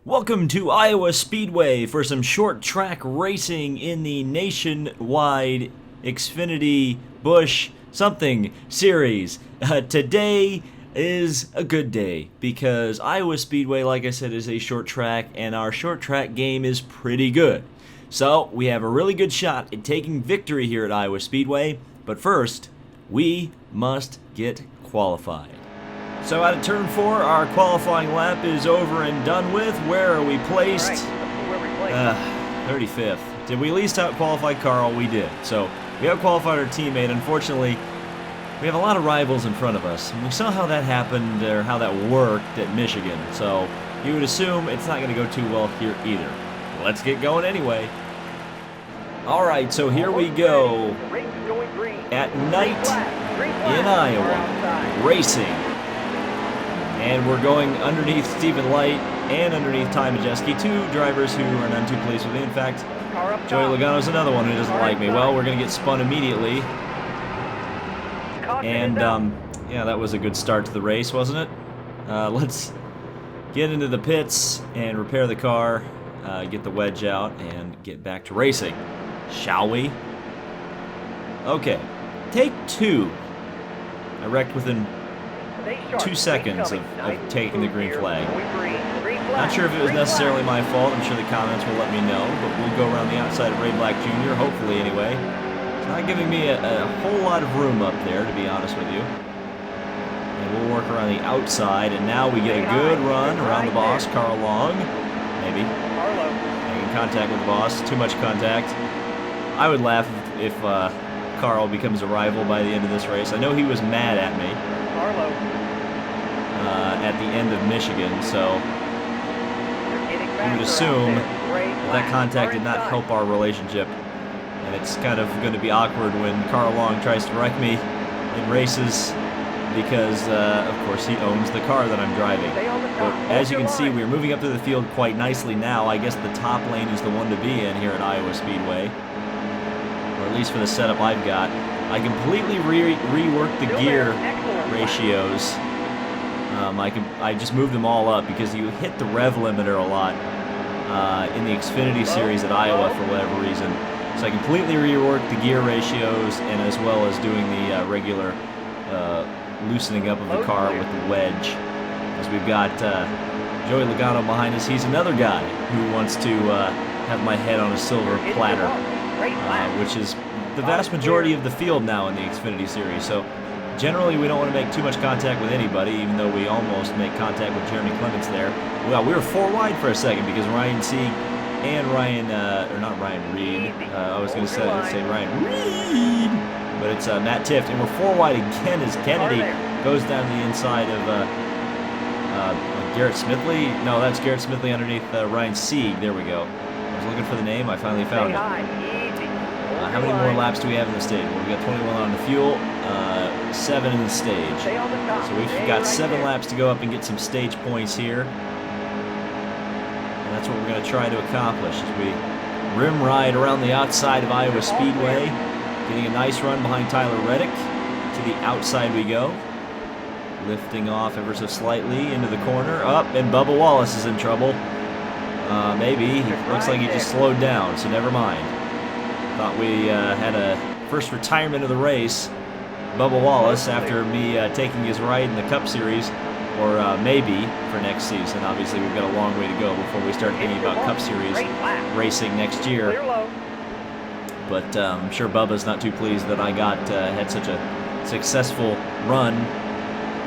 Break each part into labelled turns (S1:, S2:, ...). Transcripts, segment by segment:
S1: Welcome to Iowa Speedway for some short track racing in the nationwide Xfinity Busch something series. Today is a good day because Iowa Speedway, like I said, is a short track and our short track game is pretty good. So we have a really good shot at taking victory here at Iowa Speedway, but first we must get qualified. So out of turn 4, our qualifying lap is over and done with. Where are we placed? 35th. Did we at least out-qualify Carl? We did. So we out-qualified our teammate. Unfortunately, we have a lot of rivals in front of us. And we saw how that happened, or how that worked at Michigan. So you would assume it's not going to go too well here either. Let's get going anyway. Alright, so here we go. At night in Iowa. Racing. And we're going underneath Stephen Light and underneath Ty Majeski, two drivers who are none too pleased with me. In fact, Joey Logano's another one who doesn't like me. Well, we're going to get spun immediately. And, yeah, that was a good start to the race, wasn't it? Let's get into the pits and repair the car, get the wedge out, and get back to racing. Shall we? Okay, take 2. I wrecked within 2 seconds of taking the green flag. Not sure if it was necessarily my fault. I'm sure the comments will let me know, but we'll go around the outside of Ray Black Jr., hopefully anyway. It's not giving me a whole lot of room up there, to be honest with you. And we'll work around the outside, and now we get a good run around the boss, Carl Long. Maybe. Making contact with the boss. Too much contact. I would laugh if Carl becomes a rival by the end of this race. I know he was mad at me at the end of Michigan, so you would assume that contact did not help our relationship, and it's kind of going to be awkward when Carl Long tries to wreck me in races because, of course, he owns the car that I'm driving. But as you can see, we're moving up to the field quite nicely now. I guess the top lane is the one to be in here at Iowa Speedway, or at least for the setup I've got. I completely reworked the gear ratios. I just moved them all up because you hit the rev limiter a lot in the Xfinity series at Iowa for whatever reason. So I completely reworked the gear ratios, and as well as doing the regular loosening up of the car with the wedge. As we've got Joey Logano behind us. He's another guy who wants to have my head on a silver platter, which is the vast majority of the field now in the Xfinity series. So generally we don't want to make too much contact with anybody, even though we almost make contact with Jeremy Clements there. Well, we were 4 wide for a second because Ryan Sieg and Ryan, or not Ryan Reed, I was going to say Ryan Reed, but it's Matt Tift, and we're 4 wide again as Kennedy goes down the inside of Garrett Smithley. No, that's Garrett Smithley underneath Ryan Sieg. There we go. I was looking for the name. I finally found it. How many more laps do we have in the stage? Well, we got 21 on the fuel, 7 in the stage. So we've got 7 laps to go up and get some stage points here. And that's what we're going to try to accomplish as we rim ride around the outside of Iowa Speedway, getting a nice run behind Tyler Reddick. To the outside we go, lifting off ever so slightly into the corner. Up, and Bubba Wallace is in trouble. Maybe. Looks like he just slowed down, so never mind. Thought we had a first retirement of the race. Bubba Wallace, after me taking his ride in the Cup Series, or maybe for next season. Obviously, we've got a long way to go before we start thinking about Cup Series racing next year. But I'm sure Bubba's not too pleased that I had such a successful run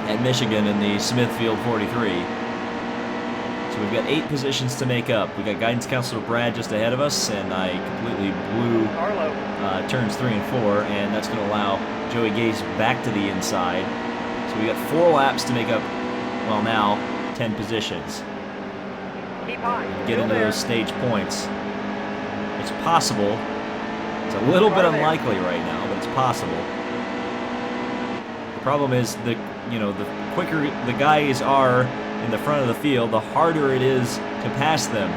S1: at Michigan in the Smithfield 43. So we've got 8 positions to make up. We've got Guidance Counselor Brad just ahead of us, and I completely blew turns 3 and 4, and that's going to allow Joey Gase back to the inside. So we got 4 laps to make up, well now, 10 positions. Get into those stage points. It's possible. It's a little bit unlikely right now, but it's possible. The problem is the quicker the guys are in the front of the field, the harder it is to pass them,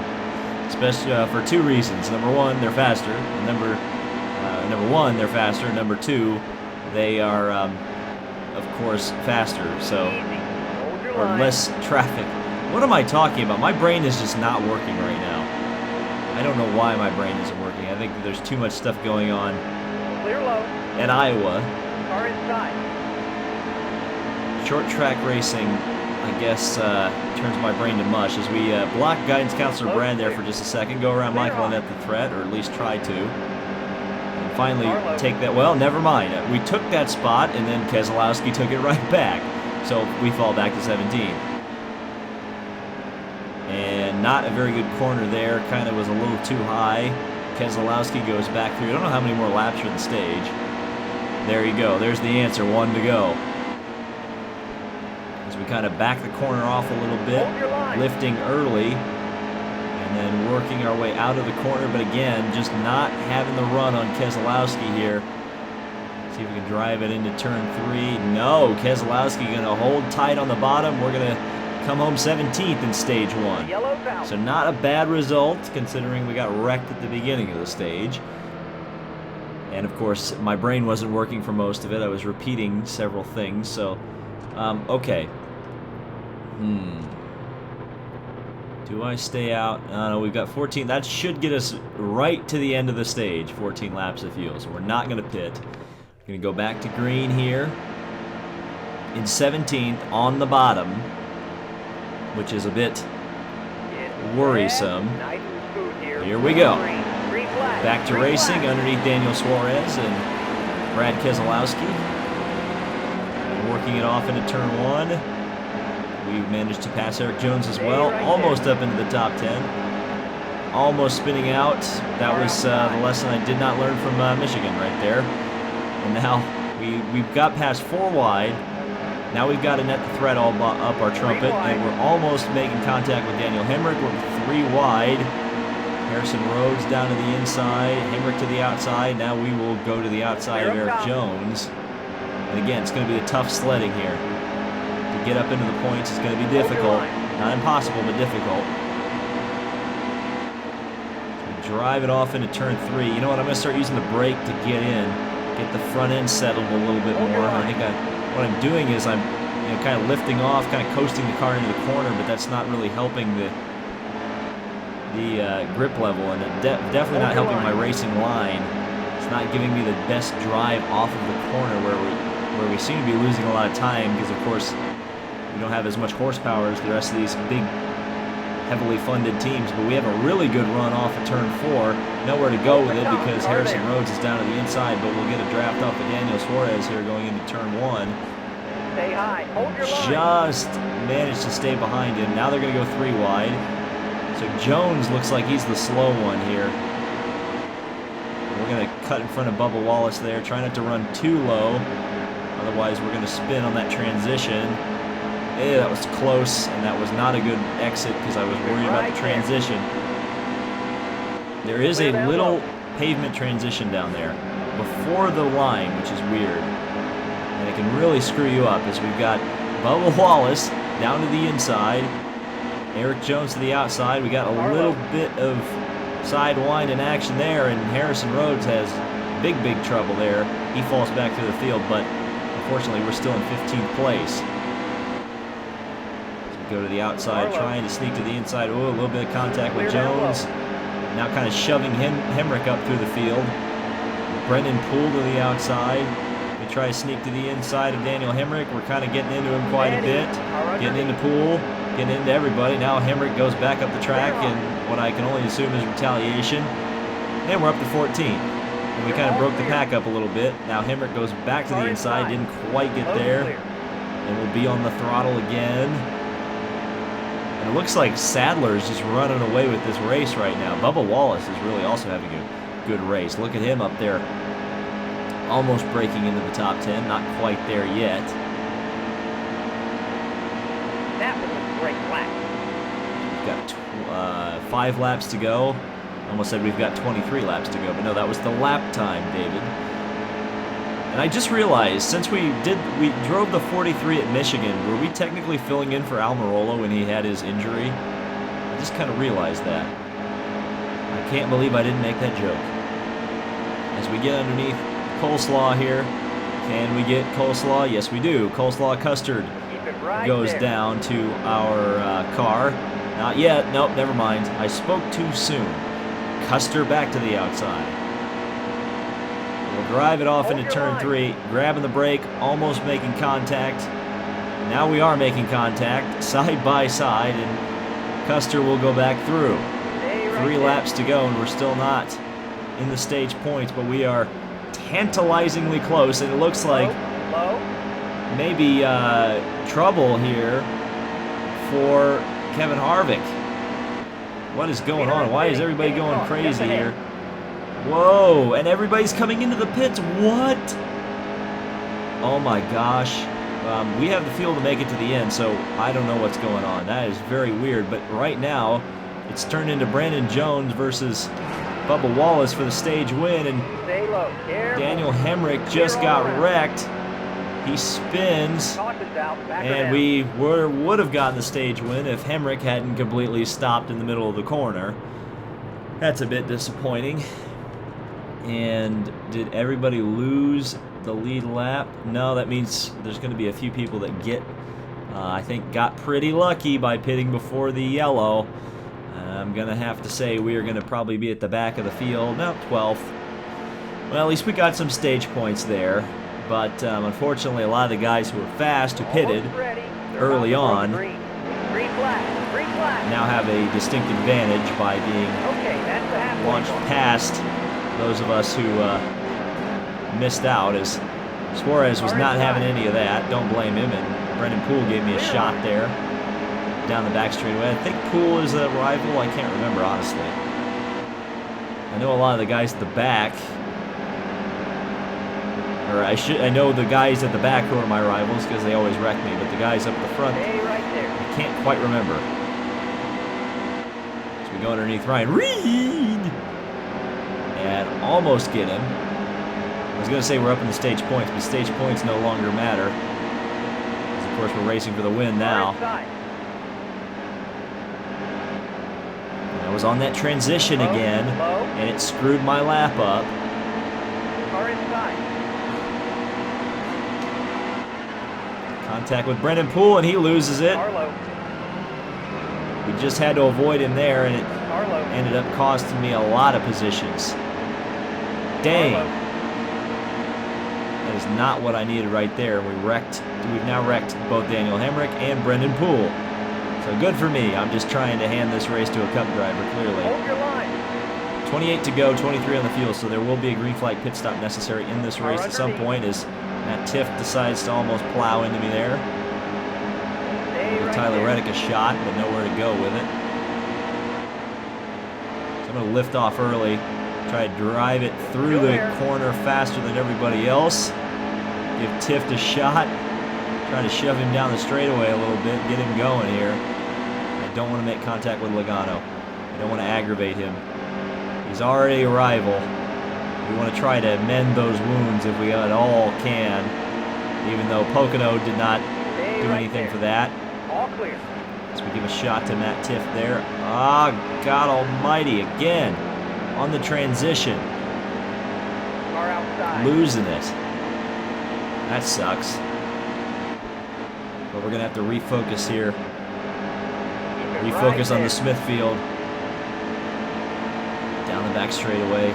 S1: especially for 2 reasons. Number 1, they're faster. And number 1, they're faster. Number 2, they are, of course, faster. So, or less traffic What am I talking about? My brain is just not working right now. I don't know why my brain isn't working. I think that there's too much stuff going on
S2: Clear low.
S1: at Iowa.
S2: Car inside.
S1: Short track racing, I guess, turns my brain to mush as we block guidance counselor Brad there for just a second, go around Michael and at the threat, or at least try to. And finally take that, well, never mind. We took that spot, and then Keselowski took it right back. So we fall back to 17. And not a very good corner there, kind of was a little too high. Keselowski goes back through. I don't know how many more laps are in the stage. There you go, there's the answer, 1 to go. As we kind of back the corner off a little bit, lifting early, and then working our way out of the corner, but again, just not having the run on Keselowski here. See if we can drive it into turn 3. No, Keselowski going to hold tight on the bottom. We're going to come home 17th in stage 1. So not a bad result, considering we got wrecked at the beginning of the stage. And of course, my brain wasn't working for most of it. I was repeating several things, so... okay. Do I stay out? No, we've got 14. That should get us right to the end of the stage. 14 laps of fuel, so we're not going to pit. We're going to go back to green here. In 17th, on the bottom, which is a bit worrisome. Here we go. Back to racing underneath Daniel Suarez and Brad Keselowski. Working it off into turn 1. We managed to pass Eric Jones as well, almost up into the top 10. Almost spinning out. That was the lesson I did not learn from Michigan right there. And now we've got past 4 wide. Now we've got to net the threat all up our trumpet, and we're almost making contact with Daniel Hemrick. We're 3 wide. Harrison Rhodes down to the inside, Hemrick to the outside. Now we will go to the outside of Eric Jones. And again, it's going to be the tough sledding here. To get up into the points is going to be difficult. Not impossible, but difficult. So drive it off into turn 3. You know what? I'm going to start using the brake to get in. Get the front end settled a little bit more. I think what I'm doing is I'm kind of lifting off, kind of coasting the car into the corner, but that's not really helping the grip level, and definitely not helping my racing line. It's not giving me the best drive off of the corner where we seem to be losing a lot of time because, of course, we don't have as much horsepower as the rest of these big, heavily funded teams, but we have a really good run off of turn 4. Nowhere to go with it because Harrison Rhodes is down to the inside, but we'll get a draft off of Daniel Suarez here going into turn 1.
S2: Stay high. Hold your line.
S1: Just managed to stay behind him. Now they're going to go 3 wide. So Jones looks like he's the slow one here. We're going to cut in front of Bubba Wallace there. Try not to run too low. Otherwise, we're going to spin on that transition. That was close, and that was not a good exit because I was worried about the transition. There is a little pavement transition down there before the line, which is weird. And it can really screw you up as we've got Bubba Wallace down to the inside, Eric Jones to the outside. We got a little bit of sidewind in action there, and Harrison Rhodes has big trouble there. He falls back through the field, but unfortunately we're still in 15th place. So we go to the outside, trying to sneak to the inside. Oh, a little bit of contact with Jones. Now kind of shoving Hemrick up through the field. Brendan Poole to the outside. We try to sneak to the inside of Daniel Hemrick. We're kind of getting into him quite a bit. Getting into Poole, getting into everybody. Now Hemrick goes back up the track in what I can only assume is retaliation. And we're up to 14th. And we kind of broke the pack up a little bit. Now Hemrick goes back to the inside. Didn't quite get there. And we'll be on the throttle again. And it looks like Sadler's just running away with this race right now. Bubba Wallace is really also having a good race. Look at him up there, almost breaking into the top 10. Not quite there yet.
S2: That was a great lap.
S1: We've got 5 laps to go. I almost said we've got 23 laps to go, but no, that was the lap time, David. And I just realized, since we drove the 43 at Michigan, were we technically filling in for Almirola when he had his injury? I just kind of realized that. I can't believe I didn't make that joke. As we get underneath coleslaw here, can we get coleslaw? Yes, we do. Coleslaw custard.
S2: Right
S1: goes
S2: there.
S1: down to our car. Not yet. Nope, never mind. I spoke too soon. Custer back to the outside. We'll drive it off
S2: Hold
S1: into
S2: your
S1: turn
S2: line.
S1: 3, grabbing the brake, almost making contact. Now we are making contact, side by side, and Custer will go back through.
S2: Stay right
S1: 3
S2: there.
S1: laps to go, and we're still not in the stage points, but we are tantalizingly close, and it looks like
S2: Low.
S1: maybe trouble here for Kevin Harvick. What is going on? Why is everybody going crazy here? Whoa, and everybody's coming into the pits. What? Oh my gosh. We have the fuel to make it to the end, so I don't know what's going on. That is very weird, but right now it's turned into Brandon Jones versus Bubba Wallace for the stage win, and
S2: Stay low. Careful.
S1: Daniel Hemrick just got wrecked. He spins,
S2: Caution's out. Back her
S1: and
S2: down.
S1: we would have gotten the stage win if Hemrick hadn't completely stopped in the middle of the corner. That's a bit disappointing. And did everybody lose the lead lap? No, that means there's going to be a few people that I think, got pretty lucky by pitting before the yellow. I'm going to have to say we are going to probably be at the back of the field. No, 12th. Well, at least we got some stage points there. But unfortunately, a lot of the guys who were fast, who pitted
S2: Almost ready. They're
S1: early
S2: about to
S1: on,
S2: break green. Green flag. Green flag.
S1: now have a distinct advantage by being
S2: Okay, that's the halfway
S1: launched
S2: mark.
S1: past those of us who missed out, as Suarez was not having any of that. Don't blame him, and Brendan Poole gave me a shot there down the back straightaway. I think Poole is a rival. I can't remember, honestly. I know a lot of the guys at the back, or I know the guys at the back who are my rivals because they always wreck me, but the guys up the front,
S2: Stay right there.
S1: I can't quite remember. So we go underneath Ryan Reed and almost get him. I was going to say we're up in the stage points, but stage points no longer matter. Because of course we're racing for the win now.
S2: Far inside.
S1: I was on that transition
S2: Low,
S1: again,
S2: low.
S1: and it screwed my lap up.
S2: Car inside.
S1: Contact with Brendan Poole, and he loses it.
S2: Car low.
S1: We just had to avoid him there, and it
S2: Car low.
S1: ended up costing me a lot of positions. Dang.
S2: Car low.
S1: That is not what I needed right there. We've now wrecked both Daniel Hemrick and Brendan Poole. So good for me. I'm just trying to hand this race to a cup driver, clearly.
S2: Hold your line.
S1: 28 to go, 23 on the field, so there will be a green flag pit stop necessary in this race at some
S2: underneath.
S1: point as Matt Tiff decides to almost plow into me there.
S2: Stay
S1: Give
S2: right
S1: Tyler
S2: there.
S1: Reddick a shot, but nowhere to go with it. So I'm going to lift off early, try to drive it through
S2: Still
S1: the
S2: there.
S1: corner faster than everybody else. Give Tiff a shot. Try to shove him down the straightaway a little bit, get him going here. I don't want to make contact with Logano. I don't want to aggravate him. He's already a rival. We want to try to mend those wounds if we at all can, even though Pocono did not
S2: Stay
S1: do
S2: right
S1: anything
S2: there.
S1: for that.
S2: All clear.
S1: So we give a shot to Matt Tiff there. Ah, God almighty, again, on the transition,
S2: Car outside.
S1: losing it. That sucks. But we're going to have to refocus here.
S2: Keep it
S1: Refocus
S2: right
S1: on
S2: there.
S1: the Smithfield. Down the back straightaway.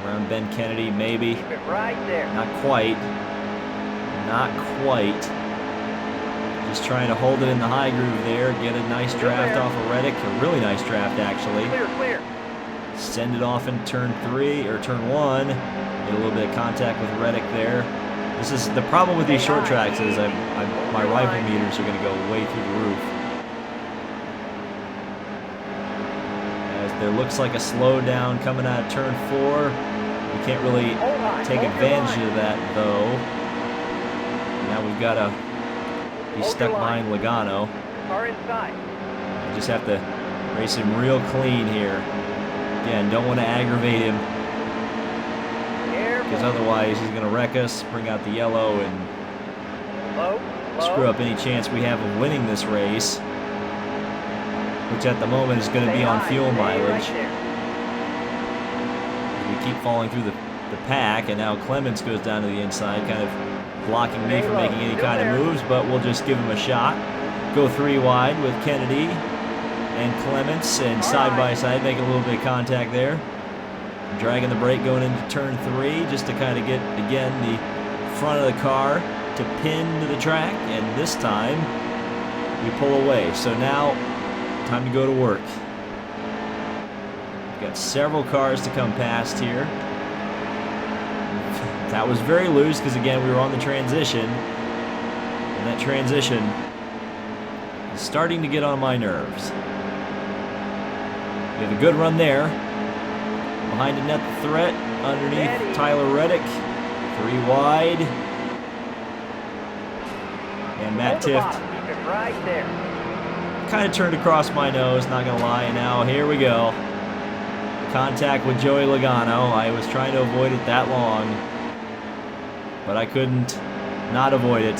S1: Around Ben Kennedy, maybe.
S2: Keep it right there.
S1: Not quite. Not quite. Just trying to hold it in the high groove there. Get a nice
S2: Still
S1: draft
S2: there.
S1: off of Reddick. A really nice draft, actually.
S2: Clear, clear.
S1: Send it off in turn 3 or turn 1. Get a little bit of contact with Reddick there. This is the problem with these short tracks is my rival meters are going to go way through the roof. As there looks like a slowdown coming out of turn 4. We can't really
S2: Hold on.
S1: take
S2: Hold your
S1: advantage
S2: line.
S1: of that though. Now we've got to be
S2: Hold
S1: stuck
S2: your line.
S1: behind Logano.
S2: Car inside.
S1: We just have to race him real clean here. Again, don't want to aggravate him, because
S2: Careful.
S1: otherwise he's going to wreck us, bring out the yellow, and
S2: Low.
S1: screw up any chance we have of winning this race, which at the moment is going to be on fuel mileage. We keep falling through the pack, and now Clements goes down to the inside, kind of blocking me from making any kind of moves, but we'll just give him a shot. Go 3 wide with Kennedy and Clements, and side by side, make a little bit of contact there. Dragging the brake going into turn 3 just to kind of get, again, the front of the car to pin to the track, and this time we pull away. So now, time to go to work. We've got several cars to come past here. That was very loose because, again, we were on the transition, and that transition is starting to get on my nerves. We have a good run there. Behind a net the threat, underneath Tyler Reddick, 3 wide. And Matt Tift kind of turned across my nose, not going to lie. And now here we go. Contact with Joey Logano. I was trying to avoid it that long, but I couldn't not avoid it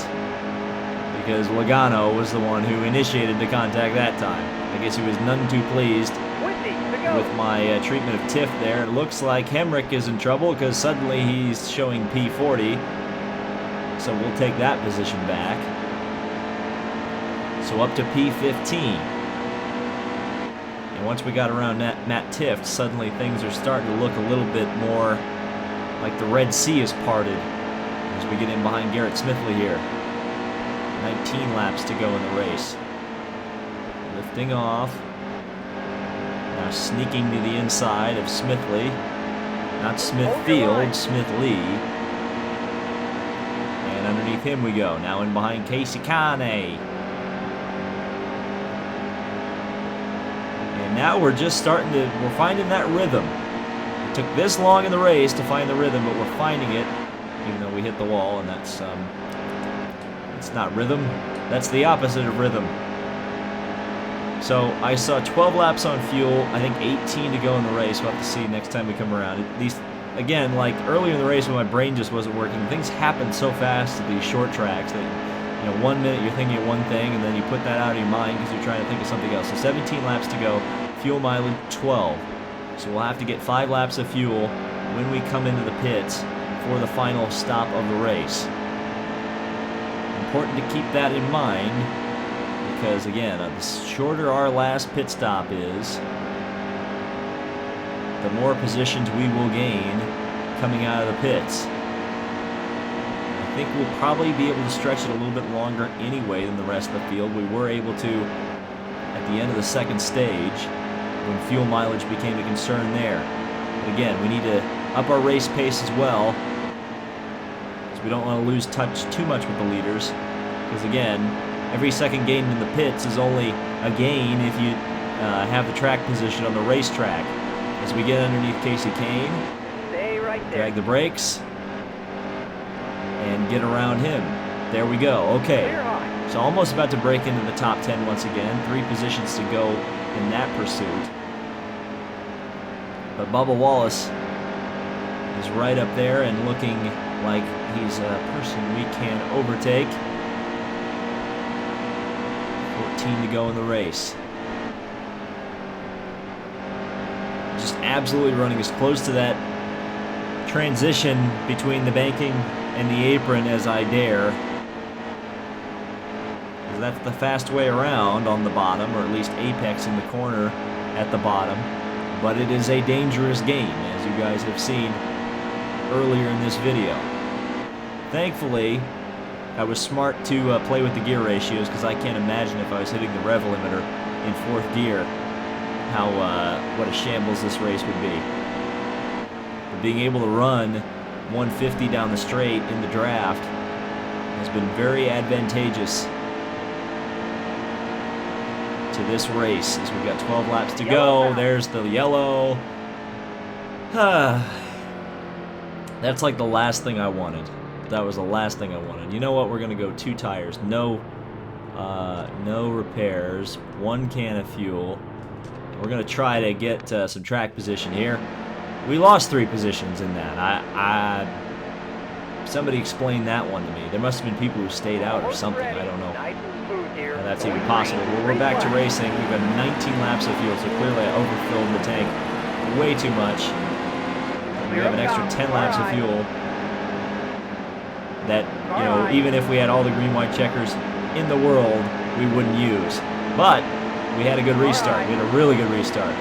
S1: because Logano was the one who initiated the contact that time. I guess he was none too pleased with my treatment of Tiff there. It looks like Hemrick is in trouble because suddenly he's showing P40, so we'll take that position back. So up to P15. And once we got around Matt Tift, suddenly things are starting to look a little bit more like the Red Sea is parted as we get in behind Garrett Smithley here. 19 laps to go in the race. Lifting off. Now sneaking to the inside of Smithley. Not Smithfield, Smithley. And underneath him we go. Now in behind Casey Kane. And now we're just we're finding that rhythm. It took this long in the race to find the rhythm, but we're finding it, even though we hit the wall, and that's, it's not rhythm. That's the opposite of rhythm. So I saw 12 laps on fuel, I think 18 to go in the race. We'll have to see next time we come around. At least, again, like earlier in the race when my brain just wasn't working, things happen so fast at these short tracks that, you know, 1 minute you're thinking of one thing and then you put that out of your mind because you're trying to think of something else. So 17 laps to go, fuel mileage 12. So we'll have to get 5 laps of fuel when we come into the pits for the final stop of the race. Important to keep that in mind because, again, the shorter our last pit stop is, the more positions we will gain coming out of the pits. I think we'll probably be able to stretch it a little bit longer anyway than the rest of the field. We were able to at the end of the second stage when fuel mileage became a concern there. But again, we need to up our race pace as well because we don't want to lose touch too much with the leaders because, again, every second gain in the pits is only a gain if you have the track position on the racetrack. As we get underneath Casey Kane, drag the brakes, and get around him. There we go. Okay. So almost about to break into the top 10 once again. 3 positions to go in that pursuit. But Bubba Wallace is right up there and looking like he's a person we can overtake. 14 to go in the race. Just absolutely running as close to that transition between the banking and the apron as I dare. Because that's the fast way around on the bottom, or at least apex in the corner at the bottom. But it is a dangerous game, as you guys have seen earlier in this video. Thankfully, I was smart to play with the gear ratios because I can't imagine if I was hitting the rev limiter in 4th gear what a shambles this race would be. But being able to run 150 down the straight in the draft has been very advantageous to this race as we've got 12 laps to go. There's the yellow. That's like the last thing I wanted. That was the last thing I wanted. You know what? We're going to go 2 tires. No repairs. 1 can of fuel. We're going to try to get some track position here. We lost 3 positions in that. Somebody explained that one to me. There must have been people who stayed out or something. I don't know how that's even possible. Well, we're back to racing. We've got 19 laps of fuel, so clearly I overfilled the tank way too much. We have an extra 10 laps of fuel. that, you know, even if we had all the green, white checkers in the world, we wouldn't use. But we had a good restart. We had a really good restart.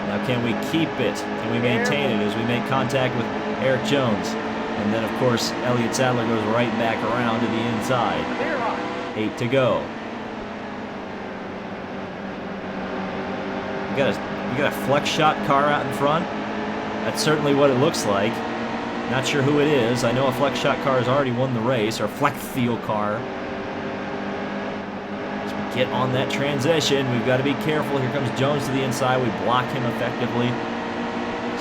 S1: Now, can we keep it? Can we maintain it as we make contact with Eric Jones? And then, of course, Elliott Sadler goes right back around to the inside. 8 to go. We got a flex shot car out in front. That's certainly what it looks like. Not sure who it is. I know a flex shot car has already won the race, or flex seal car. As we get on that transition, we've got to be careful. Here comes Jones to the inside. We block him effectively.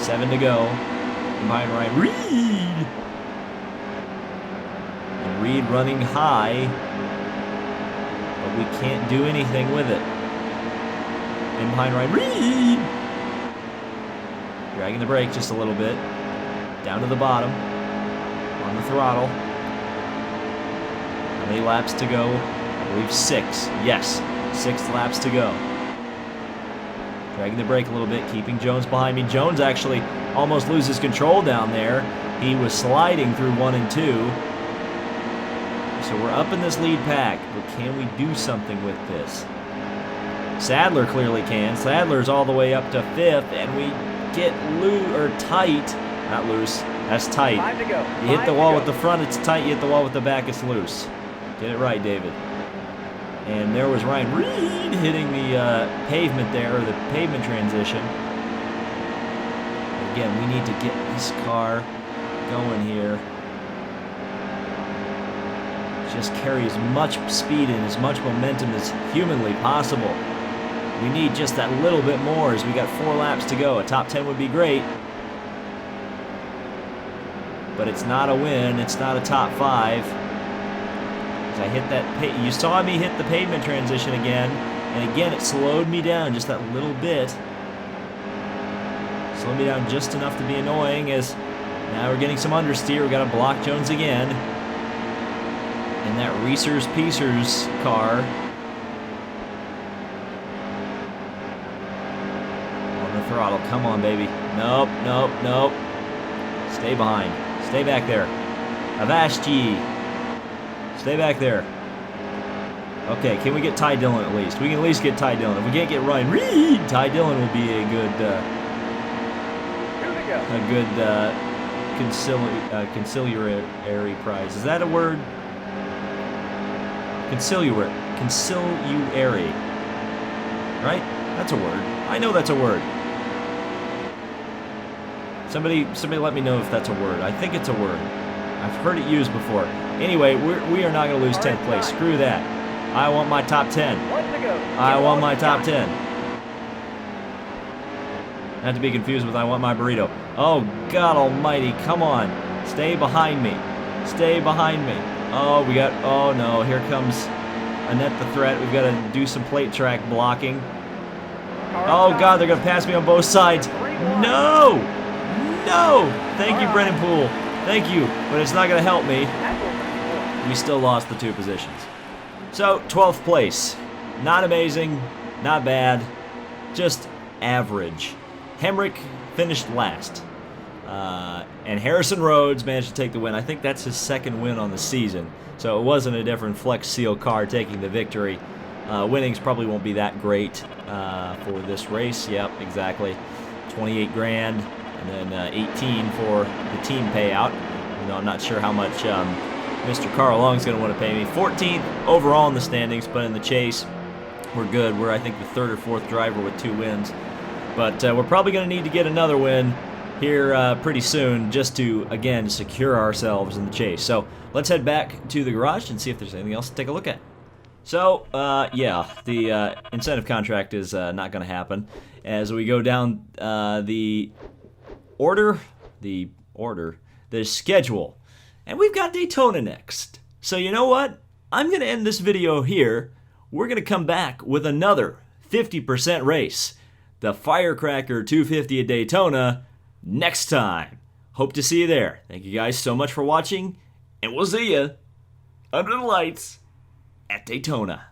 S1: 7 to go. Behind Ryan Reed. And Reed running high, but we can't do anything with it. In behind Ryan Reed. Dragging the brake just a little bit. Down to the bottom. On the throttle. How many laps to go? I believe 6. Yes, 6 laps to go. Dragging the brake a little bit, keeping Jones behind me. Jones actually almost loses control down there. He was sliding through 1 and 2. So we're up in this lead pack, but can we do something with this? Sadler clearly can. Sadler's all the way up to 5th, and we get tight. Not loose. That's tight.
S2: 5 to go.
S1: You hit the wall with the front, it's tight. You hit the wall with the back, it's loose. Get it right, David. And there was Ryan Reed hitting the pavement there, or the pavement transition. Again, we need to get this car going here. Just carry as much speed and as much momentum as humanly possible. We need just that little bit more as we got 4 laps to go. A top 10 would be great. But it's not a win. It's not a top 5. As I hit that, you saw me hit the pavement transition again. And again, it slowed me down just that little bit. Slowed me down just enough to be annoying, as now we're getting some understeer. We got to block Jones again. And that Reese's Pieces car on the throttle. Come on, baby. Nope, nope, nope. Stay behind. Stay back there. Avashji. Stay back there. Okay, can we get Ty Dillon at least? We can at least get Ty Dillon. If we can't get Ryan Reed, Ty Dillon will be a good conciliary prize. Is that a word? Conciliary. Right? That's a word. I know that's a word. Somebody let me know if that's a word. I think it's a word. I've heard it used before. Anyway, we are not going to lose 10th place. Screw that. I want my top 10. I want my top 10. Not to be confused with I want my burrito. Oh, God almighty. Come on. Stay behind me. Stay behind me. Oh, oh no, here comes Annette the Threat. We've got to do some plate track blocking. Oh God, they're going to pass me on both sides. No! No! Thank you, Brennan Poole. Thank you, but it's not going to help me. We still lost the 2 positions. So, 12th place. Not amazing, not bad, just average. Hemrick finished last. And Harrison Rhodes managed to take the win. I think that's his 2nd win on the season. So it wasn't a different Flex Seal car taking the victory. Winnings probably won't be that great for this race. Yep, exactly. 28 grand and then 18 for the team payout. You know, I'm not sure how much Mr. Carl Long's going to want to pay me. 14th overall in the standings, but in the chase, we're good. We're, I think, the 3rd or 4th driver with 2 wins. But we're probably going to need to get another win here pretty soon just to, again, secure ourselves in the chase. So let's head back to the garage and see if there's anything else to take a look at. So, yeah, the incentive contract is not going to happen. As we go down the schedule. And we've got Daytona next. So you know what? I'm going to end this video here. We're going to come back with another 50% race. The Firecracker 250 at Daytona next time. Hope to see you there. Thank you guys so much for watching, and we'll see you under the lights at Daytona.